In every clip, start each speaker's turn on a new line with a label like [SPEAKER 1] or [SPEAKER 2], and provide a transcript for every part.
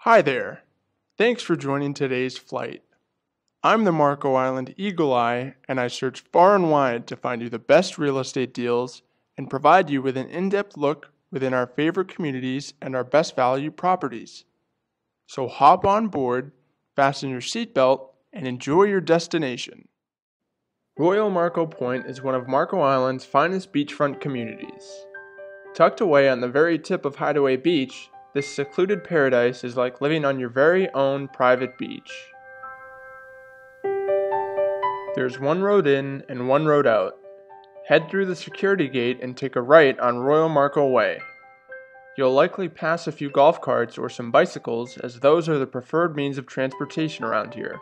[SPEAKER 1] Hi there. Thanks for joining today's flight. I'm the Marco Island Eagle Eye, and I search far and wide to find you the best real estate deals and provide you with an in-depth look within our favorite communities and our best value properties. So hop on board, fasten your seatbelt, and enjoy your destination. Royal Marco Point is one of Marco Island's finest beachfront communities. Tucked away on the very tip of Hideaway Beach, this secluded paradise is like living on your very own private beach. There's one road in and one road out. Head through the security gate and take a right on Royal Marco Way. You'll likely pass a few golf carts or some bicycles, as those are the preferred means of transportation around here.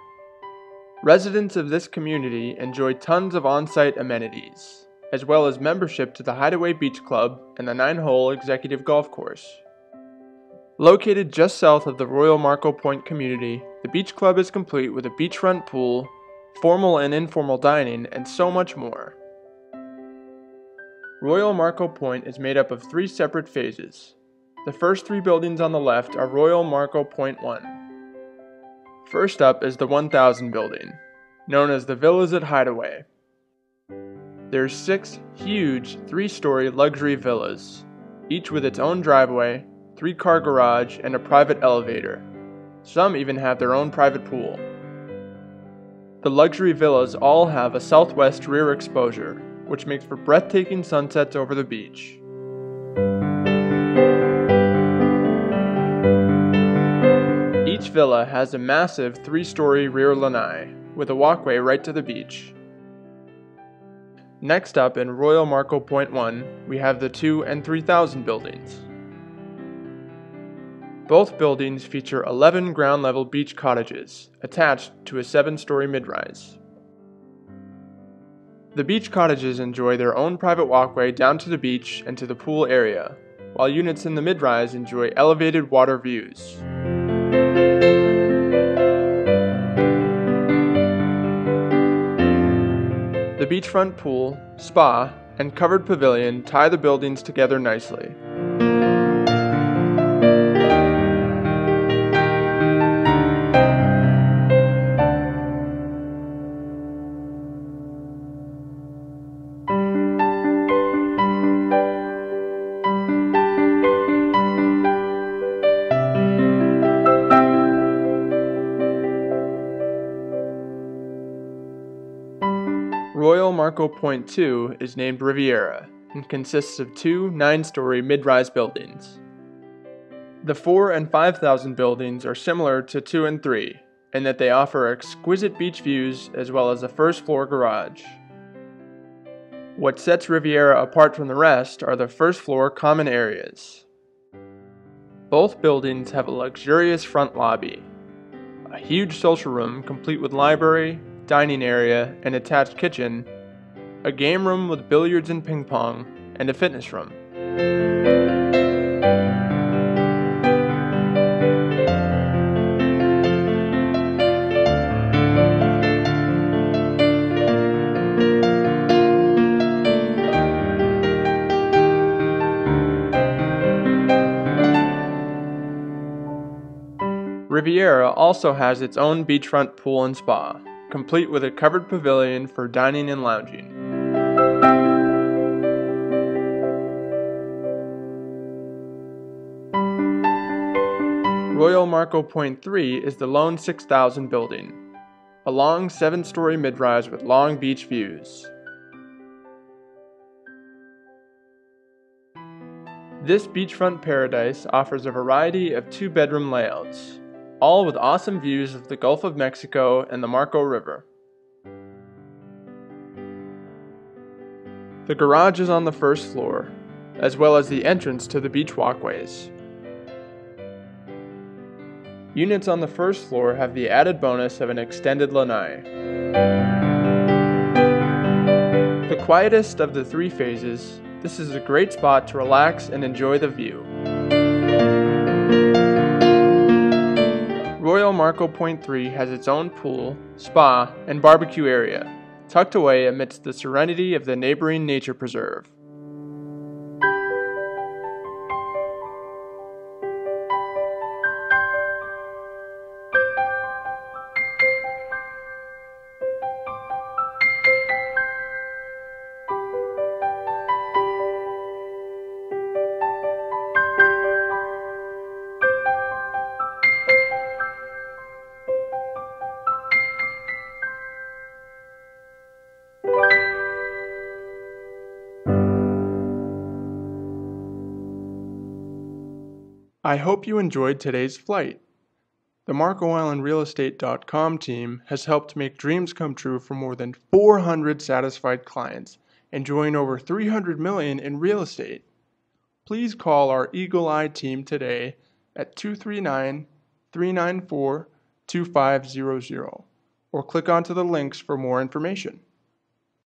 [SPEAKER 1] Residents of this community enjoy tons of on-site amenities, as well as membership to the Hideaway Beach Club and the 9-hole executive golf course. Located just south of the Royal Marco Point community, the beach club is complete with a beachfront pool, formal and informal dining, and so much more. Royal Marco Point is made up of 3 separate phases. The first 3 buildings on the left are Royal Marco Point 1. First up is the 1000 building, known as the Villas at Hideaway. There's 6 huge 3-story luxury villas, each with its own driveway, 3-car garage, and a private elevator. Some even have their own private pool. The luxury villas all have a southwest rear exposure, which makes for breathtaking sunsets over the beach. Each villa has a massive 3-story rear lanai, with a walkway right to the beach. Next up in Royal Marco Point 1, we have the 2 and 3000 buildings. Both buildings feature 11 ground-level beach cottages, attached to a 7-story mid-rise. The beach cottages enjoy their own private walkway down to the beach and to the pool area, while units in the mid-rise enjoy elevated water views. The beachfront pool, spa, and covered pavilion tie the buildings together nicely. Royal Marco Point 2 is named Riviera and consists of 2 9-story mid-rise buildings. The 4 and 5000 buildings are similar to 2 and 3 in that they offer exquisite beach views as well as a first-floor garage. What sets Riviera apart from the rest are the first-floor common areas. Both buildings have a luxurious front lobby, a huge social room complete with library, dining area, and attached kitchen, a game room with billiards and ping pong, and a fitness room. Riviera also has its own beachfront pool and spa, complete with a covered pavilion for dining and lounging. Royal Marco Point 3 is the lone 6000 building, a long 7-story mid-rise with long beach views. This beachfront paradise offers a variety of 2-bedroom layouts, all with awesome views of the Gulf of Mexico and the Marco River. The garage is on the first floor, as well as the entrance to the beach walkways. Units on the first floor have the added bonus of an extended lanai. The quietest of the 3 phases, this is a great spot to relax and enjoy the view. Royal Marco Point 3 has its own pool, spa, and barbecue area, tucked away amidst the serenity of the neighboring nature preserve. I hope you enjoyed today's flight. The MarcoIslandRealEstate.com team has helped make dreams come true for more than 400 satisfied clients, enjoying over $300 million in real estate. Please call our Eagle Eye team today at 239-394-2500 or click onto the links for more information.